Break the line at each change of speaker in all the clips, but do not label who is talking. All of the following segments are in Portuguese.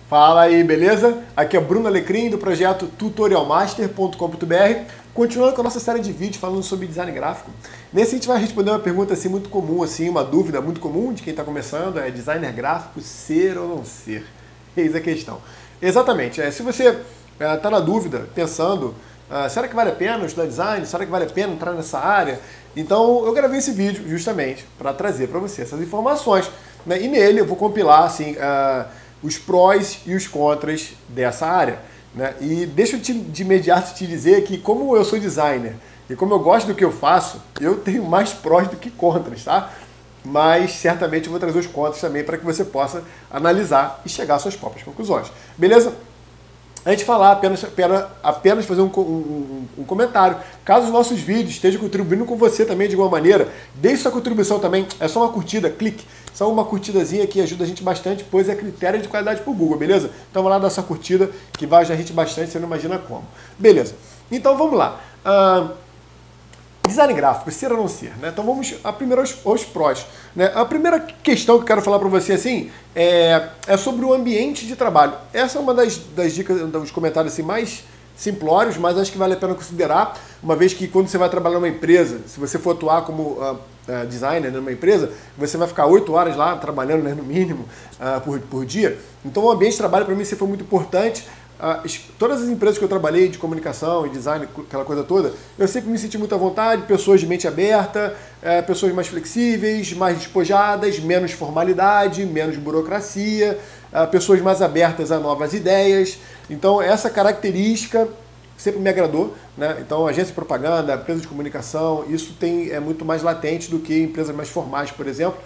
Fala aí, beleza? Aqui é Bruno Alecrim do projeto tutorialmaster.com.br. Continuando com a nossa série de vídeos falando sobre design gráfico. Nesse a gente vai responder uma pergunta assim, muito comum, assim, uma dúvida muito comum de quem está começando, é designer gráfico ser ou não ser? Eis a questão. Exatamente, se você está na dúvida, pensando, será que vale a pena estudar design? Será que vale a pena entrar nessa área? Então eu gravei esse vídeo justamente para trazer para você essas informações, né? E nele eu vou compilar assim, os prós e os contras dessa área, né? E deixa eu de imediato te dizer que como eu sou designer e como eu gosto do que eu faço, eu tenho mais prós do que contras, tá? Mas certamente eu vou trazer os contras também para que você possa analisar e chegar às suas próprias conclusões. Beleza? Antes de falar, apenas fazer um comentário. Caso os nossos vídeos estejam contribuindo com você também de alguma maneira, deixe sua contribuição também. É só uma curtida, clique. Só uma curtidazinha que ajuda a gente bastante, pois é critério de qualidade para o Google, beleza? Então vai lá dar essa curtida que vai ajudar a gente bastante, você não imagina como. Beleza. Então vamos lá. Design gráfico, ser ou não ser, né? Então vamos primeiro aos prós, né? A primeira questão que eu quero falar para você assim é sobre o ambiente de trabalho. Essa é uma das dicas, dos comentários assim, mais simplórios, mas acho que vale a pena considerar, uma vez que quando você vai trabalhar numa empresa, se você for atuar como designer numa empresa, você vai ficar 8 horas lá trabalhando, né, no mínimo, por dia. Então o ambiente de trabalho para mim sempre foi muito importante. Todas as empresas que eu trabalhei de comunicação e design, aquela coisa toda, eu sempre me senti muito à vontade, pessoas de mente aberta, pessoas mais flexíveis, mais despojadas, menos formalidade, menos burocracia, pessoas mais abertas a novas ideias. Então essa característica sempre me agradou, né? Então agência de propaganda, empresa de comunicação, isso é muito mais latente do que empresas mais formais, por exemplo.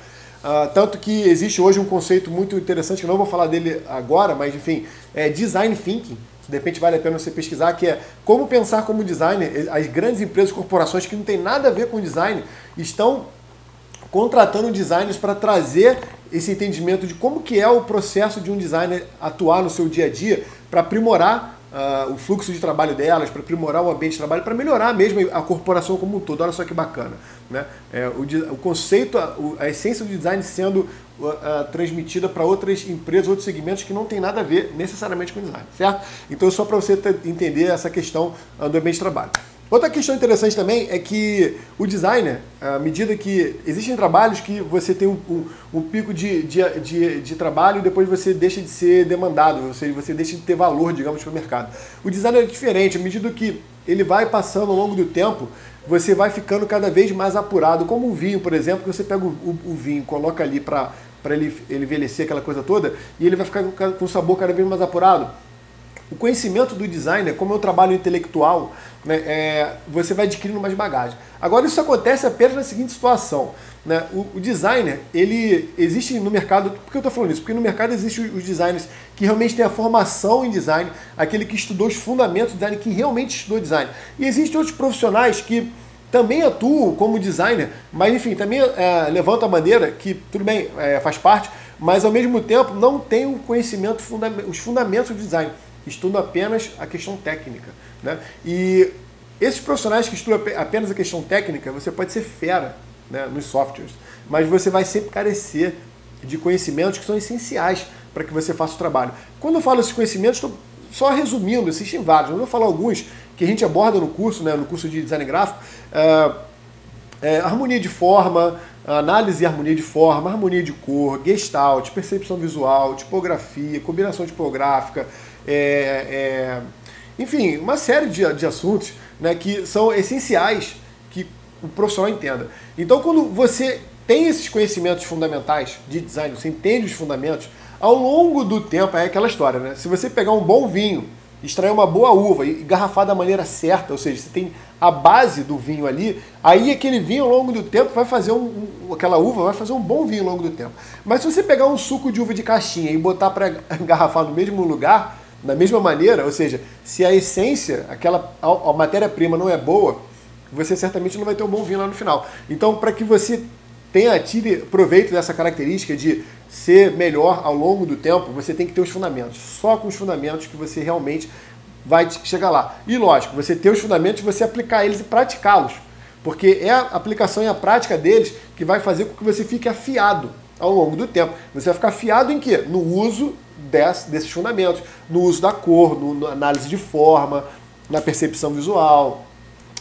Tanto que existe hoje um conceito muito interessante, que eu não vou falar dele agora, mas enfim, é design thinking. De repente vale a pena você pesquisar, que é como pensar como designer. As grandes empresas, corporações que não tem nada a ver com design, estão contratando designers para trazer esse entendimento de como que é o processo de um designer atuar no seu dia a dia, para aprimorar o fluxo de trabalho delas, para aprimorar o ambiente de trabalho, para melhorar mesmo a corporação como um todo. Olha só que bacana, né? O conceito, a essência do design sendo transmitida para outras empresas, outros segmentos que não tem nada a ver necessariamente com design, certo? Então só para você entender essa questão do ambiente de trabalho. Outra questão interessante também é que o designer, à medida que existem trabalhos que você tem um pico de trabalho e depois você deixa de ser demandado, ou seja, você deixa de ter valor, digamos, para o mercado. O designer é diferente, à medida que ele vai passando ao longo do tempo, você vai ficando cada vez mais apurado, como um vinho, por exemplo, que você pega o vinho, coloca ali para ele envelhecer, aquela coisa toda, e ele vai ficar com um sabor cada vez mais apurado. O conhecimento do designer, como é um trabalho intelectual, né, você vai adquirindo mais bagagem. Agora, isso acontece apenas na seguinte situação, né? O designer, ele existe no mercado. Por que eu estou falando isso? Porque no mercado existem os designers que realmente têm a formação em design, aquele que estudou os fundamentos do design, que realmente estudou design. E existem outros profissionais que também atuam como designer, mas enfim, também levantam a bandeira, que tudo bem, faz parte, mas ao mesmo tempo não tem o conhecimento, os fundamentos do design. Estudam apenas a questão técnica, né? E esses profissionais que estudam apenas a questão técnica, você pode ser fera, né, nos softwares, mas você vai sempre carecer de conhecimentos que são essenciais para que você faça o trabalho. Quando eu falo esses conhecimentos, estou só resumindo, existem vários, eu vou falar alguns que a gente aborda no curso, né, no curso de design gráfico. Harmonia de forma, análise e harmonia de forma, harmonia de cor, gestalt, percepção visual, tipografia, combinação tipográfica, enfim, uma série de assuntos, né, que são essenciais que o profissional entenda. Então, quando você tem esses conhecimentos fundamentais de design, você entende os fundamentos, ao longo do tempo é aquela história, né? Se você pegar um bom vinho, extrair uma boa uva e garrafar da maneira certa, ou seja, você tem a base do vinho ali, aí aquele vinho ao longo do tempo vai fazer aquela uva vai fazer um bom vinho ao longo do tempo. Mas se você pegar um suco de uva de caixinha e botar para garrafar no mesmo lugar, da mesma maneira, ou seja, se a essência, a matéria-prima não é boa, você certamente não vai ter um bom vinho lá no final. Então, para que você tire proveito dessa característica de ser melhor ao longo do tempo, você tem que ter os fundamentos. Só com os fundamentos que você realmente vai chegar lá. E lógico, você ter os fundamentos, você aplicar eles e praticá-los. Porque é a aplicação e a prática deles que vai fazer com que você fique afiado ao longo do tempo. Você vai ficar afiado em quê? No uso desses fundamentos, no uso da cor, na análise de forma, na percepção visual,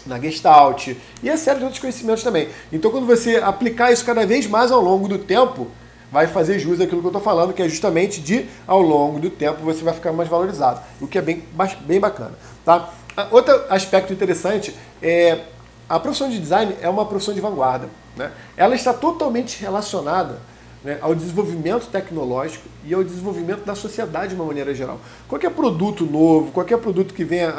na Gestalt e a série de outros conhecimentos também. Então, quando você aplicar isso cada vez mais ao longo do tempo, vai fazer jus àquilo que eu estou falando, que é justamente de, ao longo do tempo, você vai ficar mais valorizado, o que é bem bacana. Tá? Outro aspecto interessante é a profissão de design é uma profissão de vanguarda. Né? Ela está totalmente relacionada, né, ao desenvolvimento tecnológico e ao desenvolvimento da sociedade de uma maneira geral. Qualquer produto novo, qualquer produto que venha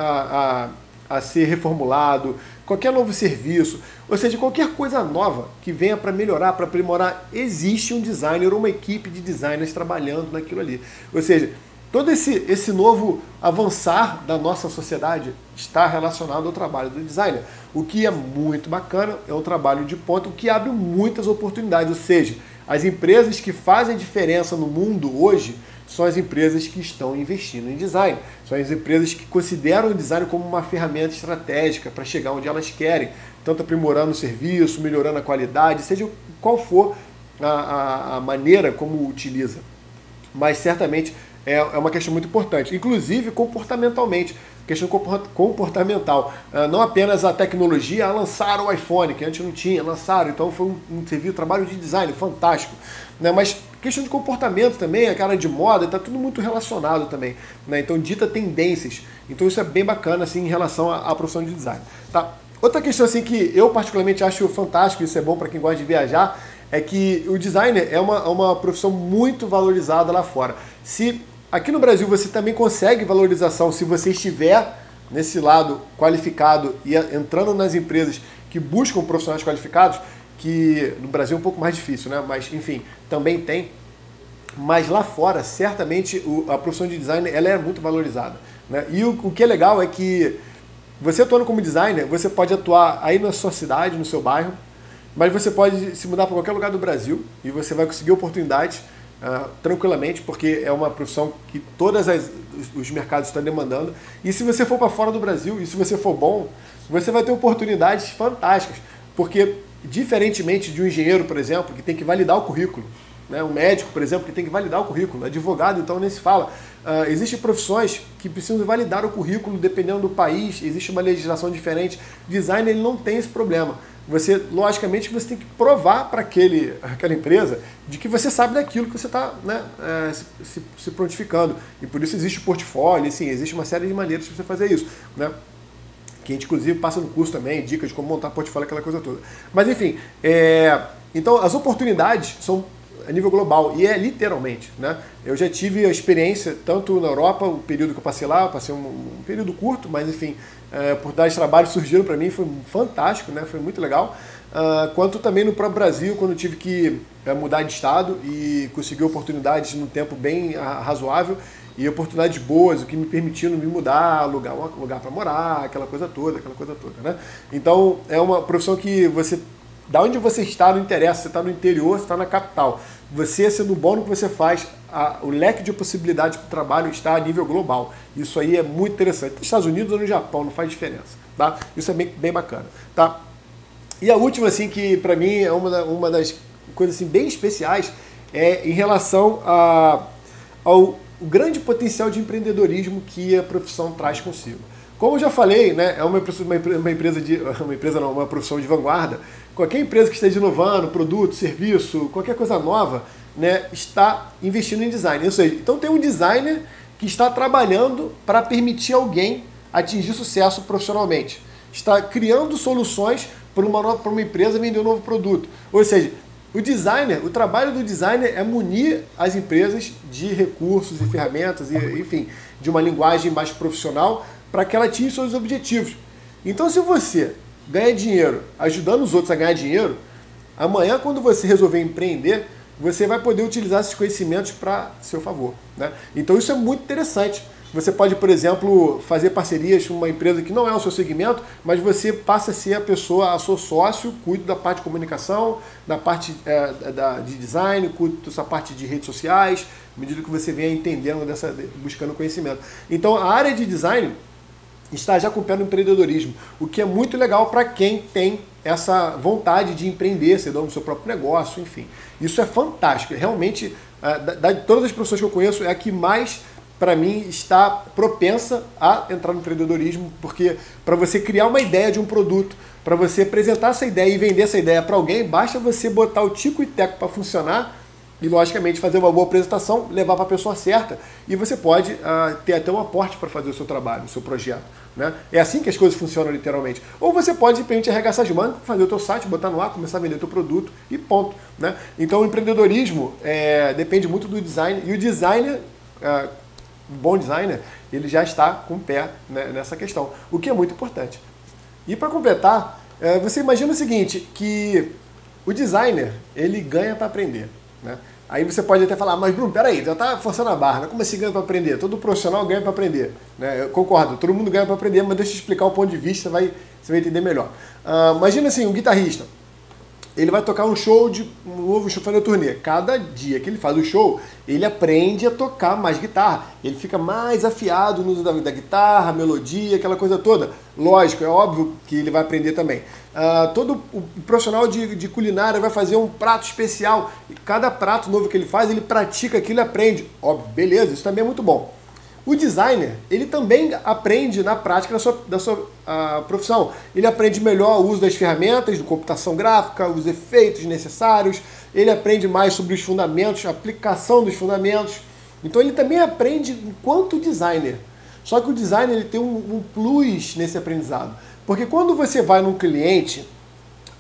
a ser reformulado, qualquer novo serviço, ou seja, qualquer coisa nova que venha para melhorar, para aprimorar, existe um designer ou uma equipe de designers trabalhando naquilo ali. Ou seja, todo esse novo avançar da nossa sociedade está relacionado ao trabalho do designer. O que é muito bacana, é um trabalho de ponta, o que abre muitas oportunidades. Ou seja, as empresas que fazem diferença no mundo hoje são as empresas que estão investindo em design. São as empresas que consideram o design como uma ferramenta estratégica para chegar onde elas querem, tanto aprimorando o serviço, melhorando a qualidade, seja qual for a maneira como utiliza. Mas certamente é uma questão muito importante, inclusive comportamentalmente. Questão comportamental. Não apenas a tecnologia, lançaram o iPhone, que antes não tinha, lançaram, então foi um serviço, trabalho de design fantástico. Né? Mas questão de comportamento também, a cara de moda, está tudo muito relacionado também. Né? Então dita tendências. Então isso é bem bacana assim, em relação à profissão de design. Tá? Outra questão assim, que eu particularmente acho fantástico, isso é bom para quem gosta de viajar, é que o designer é uma profissão muito valorizada lá fora. Aqui no Brasil você também consegue valorização se você estiver nesse lado qualificado e entrando nas empresas que buscam profissionais qualificados, que no Brasil é um pouco mais difícil, né? Mas enfim, também tem. Mas lá fora, certamente, a profissão de designer ela é muito valorizada. Né? E o que é legal é que você atuando como designer, você pode atuar aí na sua cidade, no seu bairro, mas você pode se mudar para qualquer lugar do Brasil e você vai conseguir oportunidades tranquilamente, porque é uma profissão que todos os mercados estão demandando. E se você for para fora do Brasil, e se você for bom, você vai ter oportunidades fantásticas, porque diferentemente de um engenheiro, por exemplo, que tem que validar o currículo, né? Um médico, por exemplo, que tem que validar o currículo, advogado, então nem se fala. Existem profissões que precisam validar o currículo dependendo do país, existe uma legislação diferente. Design ele não tem esse problema. Logicamente, você tem que provar para aquela empresa de que você sabe daquilo que você está, né, se prontificando. E por isso existe o portfólio, assim, existe uma série de maneiras de você fazer isso. Né? Que a gente, inclusive, passa no curso também, dicas de como montar portfólio, aquela coisa toda. Mas, enfim, então as oportunidades são a nível global, e é literalmente. Né? Eu já tive a experiência, tanto na Europa, o período que eu passei lá, eu passei um período curto, mas, enfim, oportunidades de trabalho surgiram para mim, foi fantástico, né? Foi muito legal. Quanto também no próprio Brasil, quando eu tive que mudar de estado e conseguir oportunidades num tempo bem razoável e oportunidades boas, o que me permitiram me mudar, alugar um lugar para morar, aquela coisa toda, né? Então, é uma profissão que da onde você está não interessa, você está no interior, você está na capital. Você, sendo bom no que você faz, o leque de possibilidades para o trabalho está a nível global. Isso aí é muito interessante. Nos Estados Unidos ou no Japão, não faz diferença. Tá? Isso é bem bacana. Tá? E a última, assim, que para mim é uma das coisas assim, bem especiais, é em relação ao grande potencial de empreendedorismo que a profissão traz consigo. Como eu já falei, né, é uma profissão de vanguarda. Qualquer empresa que esteja inovando, produto, serviço, qualquer coisa nova, né, está investindo em design. Ou seja, então tem um designer que está trabalhando para permitir alguém atingir sucesso profissionalmente. Está criando soluções para uma empresa vender um novo produto. Ou seja, o trabalho do designer é munir as empresas de recursos e ferramentas, enfim, de uma linguagem mais profissional para que ela atinja seus objetivos. Então, se você ganha dinheiro ajudando os outros a ganhar dinheiro, amanhã, quando você resolver empreender, você vai poder utilizar esses conhecimentos para seu favor. Né? Então, isso é muito interessante. Você pode, por exemplo, fazer parcerias com uma empresa que não é o seu segmento, mas você passa a ser a seu sócio, cuida da parte de comunicação, da parte de design, cuida dessa parte de redes sociais, à medida que você venha entendendo, buscando conhecimento. Então, a área de design está já com o pé no empreendedorismo, o que é muito legal para quem tem essa vontade de empreender, ser dono do seu próprio negócio, enfim. Isso é fantástico. Realmente, de todas as pessoas que eu conheço, é a que mais, para mim, está propensa a entrar no empreendedorismo, porque para você criar uma ideia de um produto, para você apresentar essa ideia e vender essa ideia para alguém, basta você botar o tico e teco para funcionar e, logicamente, fazer uma boa apresentação, levar para a pessoa certa, e você pode ter até um aporte para fazer o seu trabalho, o seu projeto. Né? É assim que as coisas funcionam literalmente. Ou você pode simplesmente arregaçar as mangas, fazer o teu site, botar no ar, começar a vender o teu produto e ponto. Né? Então o empreendedorismo depende muito do design, e o designer, um bom designer, ele já está com o pé, né, nessa questão, o que é muito importante. E para completar, você imagina o seguinte, que o designer, ele ganha para aprender. Né? Aí você pode até falar, mas Bruno, peraí, já está forçando a barra, né? Como assim ganha para aprender? Todo profissional ganha para aprender. Né? Eu concordo, todo mundo ganha para aprender, mas deixa eu explicar o ponto de vista, você vai entender melhor. Imagina assim, um guitarrista, ele vai tocar um novo show, fazer um turnê. Cada dia que ele faz o show, ele aprende a tocar mais guitarra. Ele fica mais afiado no uso da guitarra, melodia, aquela coisa toda. Lógico, é óbvio que ele vai aprender também. Todo o profissional de culinária vai fazer um prato especial. E cada prato novo que ele faz, ele pratica aquilo e aprende. Óbvio, beleza, isso também é muito bom. O designer, ele também aprende na prática da sua profissão. Ele aprende melhor o uso das ferramentas, de computação gráfica, os efeitos necessários, ele aprende mais sobre os fundamentos, a aplicação dos fundamentos. Então ele também aprende enquanto designer. Só que o designer ele tem um plus nesse aprendizado. Porque quando você vai num cliente,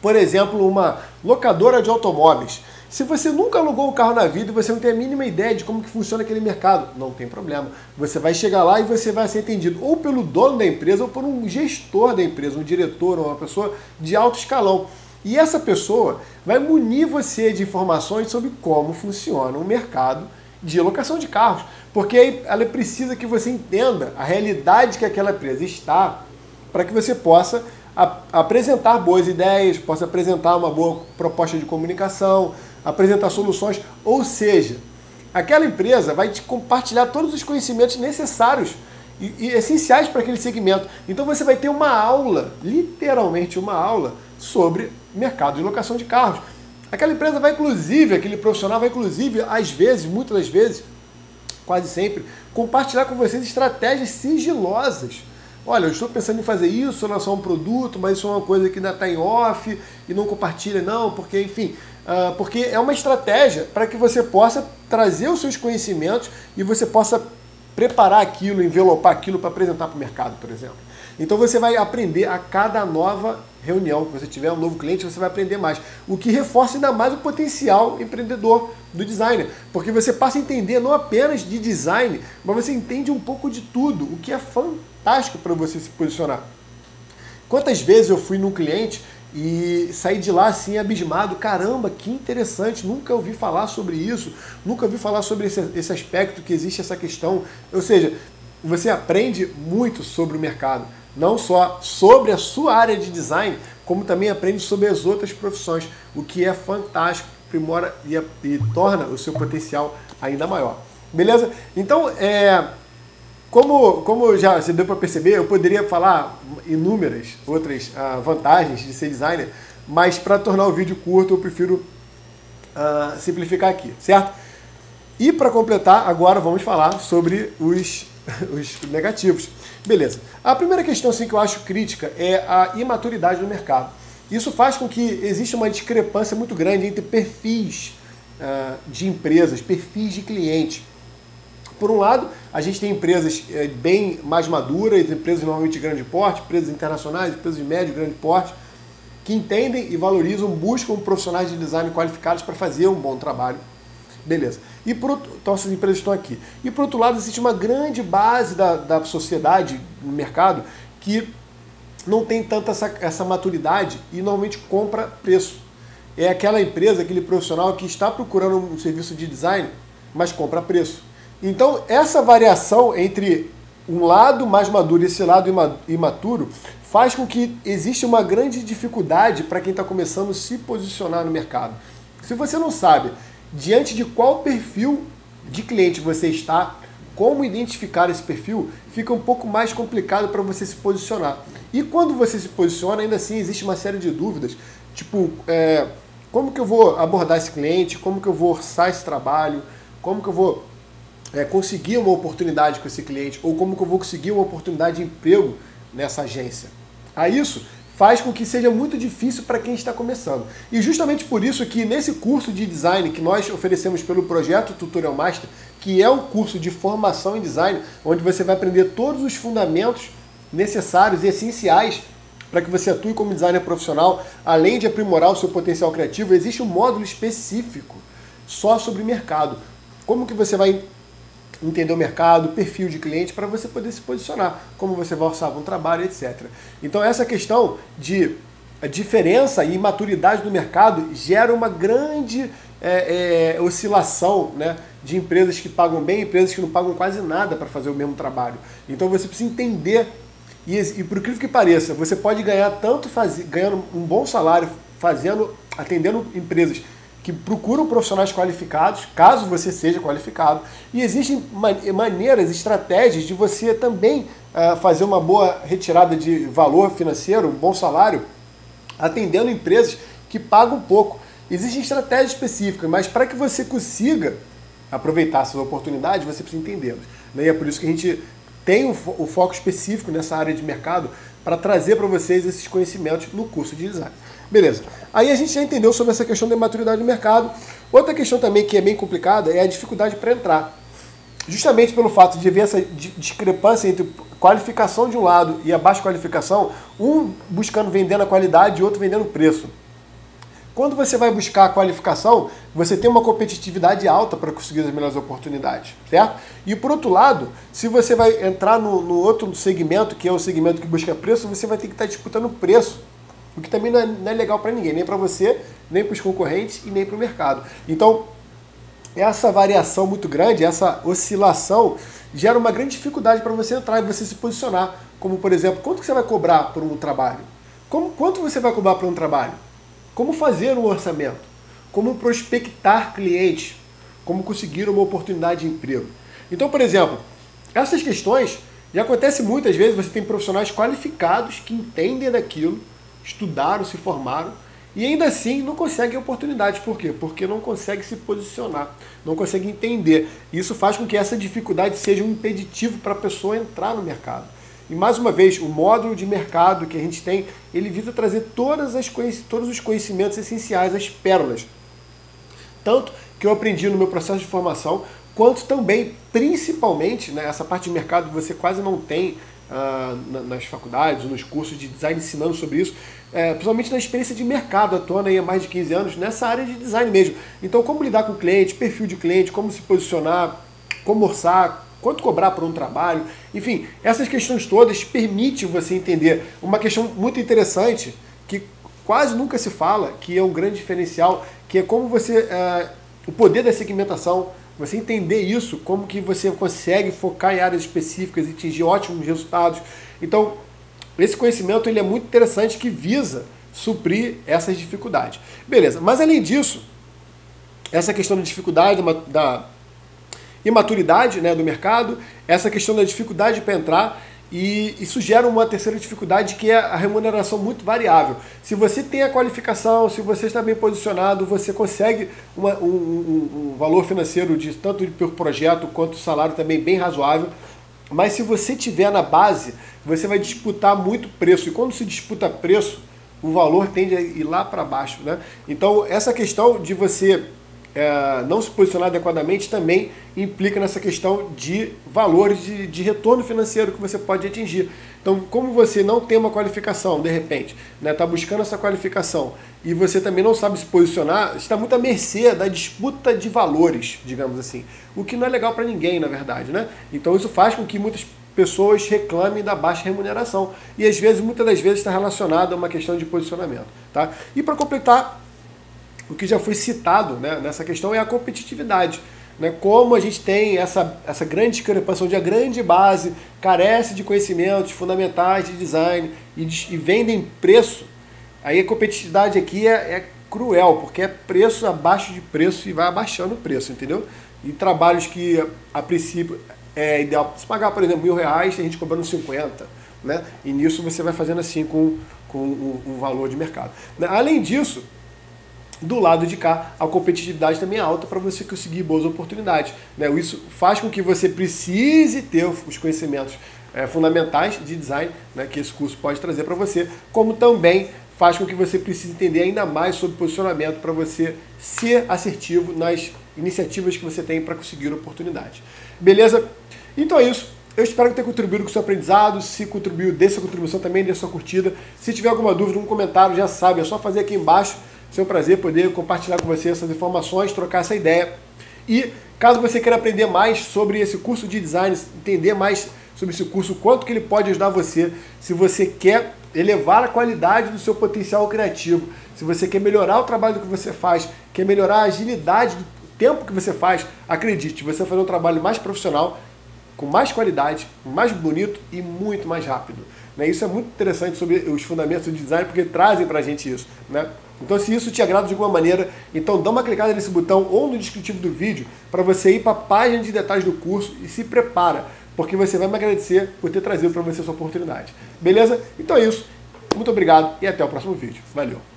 por exemplo, uma locadora de automóveis, se você nunca alugou um carro na vida e você não tem a mínima ideia de como que funciona aquele mercado, não tem problema. Você vai chegar lá e você vai ser atendido ou pelo dono da empresa ou por um gestor da empresa, um diretor ou uma pessoa de alto escalão. E essa pessoa vai munir você de informações sobre como funciona o mercado de locação de carros. Porque aí ela precisa que você entenda a realidade que aquela empresa está para que você possa apresentar boas ideias, possa apresentar uma boa proposta de comunicação, apresentar soluções, ou seja, aquela empresa vai te compartilhar todos os conhecimentos necessários e essenciais para aquele segmento. Então você vai ter uma aula, literalmente uma aula, sobre mercado de locação de carros. Aquela empresa vai inclusive, aquele profissional vai inclusive, às vezes, muitas das vezes, quase sempre, compartilhar com vocês estratégias sigilosas. Olha, eu estou pensando em fazer isso, lançar um produto, mas isso é uma coisa que ainda está em off e não compartilha não, porque, enfim, porque é uma estratégia para que você possa trazer os seus conhecimentos e você possa preparar aquilo, envelopar aquilo para apresentar para o mercado, por exemplo. Então você vai aprender a cada nova reunião que você tiver, um novo cliente, você vai aprender mais. O que reforça ainda mais o potencial empreendedor do designer. Porque você passa a entender não apenas de design, mas você entende um pouco de tudo, o que é fantástico para você se posicionar. Quantas vezes eu fui num cliente e saí de lá assim abismado, caramba, que interessante, nunca ouvi falar sobre isso, nunca ouvi falar sobre esse aspecto que existe essa questão. Ou seja, você aprende muito sobre o mercado, não só sobre a sua área de design, como também aprende sobre as outras profissões, o que é fantástico, aprimora e torna o seu potencial ainda maior. Beleza? Então, como já você deu para perceber, eu poderia falar inúmeras outras vantagens de ser designer, mas para tornar o vídeo curto eu prefiro simplificar aqui, certo? E para completar, agora vamos falar sobre os negativos. Beleza. A primeira questão assim, que eu acho crítica é a imaturidade do mercado. Isso faz com que exista uma discrepância muito grande entre perfis de empresas, perfis de clientes. Por um lado, a gente tem empresas bem mais maduras, empresas normalmente de grande porte, empresas internacionais, empresas de médio e grande porte, que entendem e valorizam, buscam profissionais de design qualificados para fazer um bom trabalho. Beleza. Então essas empresas estão aqui. E por outro lado, existe uma grande base da sociedade no mercado que não tem tanta essa maturidade e normalmente compra preço. É aquela empresa, aquele profissional que está procurando um serviço de design, mas compra preço. Então essa variação entre um lado mais maduro e esse lado imaturo faz com que exista uma grande dificuldade para quem está começando a se posicionar no mercado. Se você não sabe diante de qual perfil de cliente você está, como identificar esse perfil, fica um pouco mais complicado para você se posicionar. E quando você se posiciona, ainda assim existe uma série de dúvidas, tipo, como que eu vou abordar esse cliente, como que eu vou orçar esse trabalho, como que eu vou conseguir uma oportunidade com esse cliente, ou como que eu vou conseguir uma oportunidade de emprego nessa agência. Isso faz com que seja muito difícil para quem está começando. E justamente por isso que nesse curso de design que nós oferecemos pelo projeto Tutorial Master, que é um curso de formação em design, onde você vai aprender todos os fundamentos necessários e essenciais para que você atue como designer profissional, além de aprimorar o seu potencial criativo, existe um módulo específico só sobre mercado. Como que você vai entender o mercado, perfil de cliente, para você poder se posicionar, como você vai orçar um trabalho, etc. Então essa questão de diferença e maturidade do mercado gera uma grande oscilação, né, de empresas que pagam bem e empresas que não pagam quase nada para fazer o mesmo trabalho. Então você precisa entender, e por incrível que pareça, você pode ganhar tanto ganhando um bom salário, atendendo empresas que procuram profissionais qualificados, caso você seja qualificado, e existem maneiras, estratégias de você também fazer uma boa retirada de valor financeiro, um bom salário, atendendo empresas que pagam pouco. Existem estratégias específicas, mas para que você consiga aproveitar essas oportunidades, você precisa entendê-las. E é por isso que a gente tem o foco específico nessa área de mercado para trazer para vocês esses conhecimentos no curso de design. Beleza. Aí a gente já entendeu sobre essa questão da maturidade do mercado. Outra questão também que é bem complicada é a dificuldade para entrar. Justamente pelo fato de haver essa discrepância entre qualificação de um lado e a baixa qualificação, um buscando vender na qualidade e outro vendendo preço. Quando você vai buscar a qualificação, você tem uma competitividade alta para conseguir as melhores oportunidades, certo? E por outro lado, se você vai entrar no outro segmento, que é o segmento que busca preço, você vai ter que estar disputando preço, o que também não é legal para ninguém, nem para você, nem para os concorrentes e nem para o mercado. Então, essa variação muito grande, essa oscilação, gera uma grande dificuldade para você entrar e você se posicionar. Como, por exemplo, quanto que você vai cobrar por um trabalho? Quanto você vai cobrar por um trabalho? Como fazer um orçamento? Como prospectar clientes? Como conseguir uma oportunidade de emprego? Então, por exemplo, essas questões já acontecem muitas vezes, você tem profissionais qualificados que entendem daquilo, estudaram, se formaram, e ainda assim não conseguem oportunidades. Por quê? Porque não consegue se posicionar, não consegue entender. Isso faz com que essa dificuldade seja um impeditivo para a pessoa entrar no mercado. E mais uma vez, o módulo de mercado que a gente tem, ele visa trazer todos os conhecimentos essenciais, as pérolas. Tanto que eu aprendi no meu processo de formação, quanto também, principalmente, né, essa parte de mercado você quase não tem nas faculdades ou nos cursos de design ensinando sobre isso, principalmente na experiência de mercado, atuando aí há mais de 15 anos nessa área de design mesmo. Então, como lidar com o cliente, perfil de cliente, como se posicionar, como orçar, quanto cobrar por um trabalho, enfim, essas questões todas permitem você entender uma questão muito interessante que quase nunca se fala, que é um grande diferencial, que é como você, o poder da segmentação, você entender isso, como que você consegue focar em áreas específicas e atingir ótimos resultados. Então, esse conhecimento ele é muito interessante, que visa suprir essas dificuldades. Beleza, mas além disso, essa questão da dificuldade, da imaturidade, né, do mercado, essa questão da dificuldade para entrar, e isso gera uma terceira dificuldade, que é a remuneração muito variável. Se você tem a qualificação, se você está bem posicionado, você consegue um valor financeiro de tanto por projeto quanto salário também bem razoável, mas se você tiver na base, você vai disputar muito preço, e quando se disputa preço, o valor tende a ir lá para baixo, né? Então essa questão de você não se posicionar adequadamente também implica nessa questão de valores de retorno financeiro que você pode atingir. Então, como você não tem uma qualificação, de repente, está buscando essa qualificação, e você também não sabe se posicionar, está muito à mercê da disputa de valores, digamos assim, o que não é legal para ninguém, na verdade, né? Então isso faz com que muitas pessoas reclamem da baixa remuneração, e às vezes, muitas das vezes, está relacionado a uma questão de posicionamento, tá? E para completar, o que já foi citado, né, nessa questão é a competitividade. Né, como a gente tem essa grande discrepância, onde a grande base carece de conhecimentos fundamentais de design e vendem preço, aí a competitividade aqui é cruel, porque é preço abaixo de preço e vai abaixando o preço, entendeu? E trabalhos que, a princípio, é ideal. Se pagar, por exemplo, R$1.000, tem gente cobrando 50, né? E nisso você vai fazendo assim com o valor de mercado. Além disso, do lado de cá, a competitividade também é alta para você conseguir boas oportunidades, né? Isso faz com que você precise ter os conhecimentos fundamentais de design, né, que esse curso pode trazer para você, como também faz com que você precise entender ainda mais sobre posicionamento para você ser assertivo nas iniciativas que você tem para conseguir oportunidade. Beleza? Então é isso. Eu espero que tenha contribuído com o seu aprendizado. Se contribuiu, dê sua contribuição também, dê sua curtida. Se tiver alguma dúvida, um comentário, já sabe, é só fazer aqui embaixo. É um prazer poder compartilhar com você essas informações, trocar essa ideia. E caso você queira aprender mais sobre esse curso de design, entender mais sobre esse curso, quanto que ele pode ajudar você, se você quer elevar a qualidade do seu potencial criativo, se você quer melhorar o trabalho que você faz, quer melhorar a agilidade do tempo que você faz, acredite, você vai fazer um trabalho mais profissional, com mais qualidade, mais bonito e muito mais rápido. Isso é muito interessante sobre os fundamentos do design, porque trazem pra gente isso, né? Então, se isso te agrada de alguma maneira, então dá uma clicada nesse botão ou no descritivo do vídeo para você ir para a página de detalhes do curso e se prepara, porque você vai me agradecer por ter trazido para você essa oportunidade. Beleza? Então é isso. Muito obrigado e até o próximo vídeo. Valeu!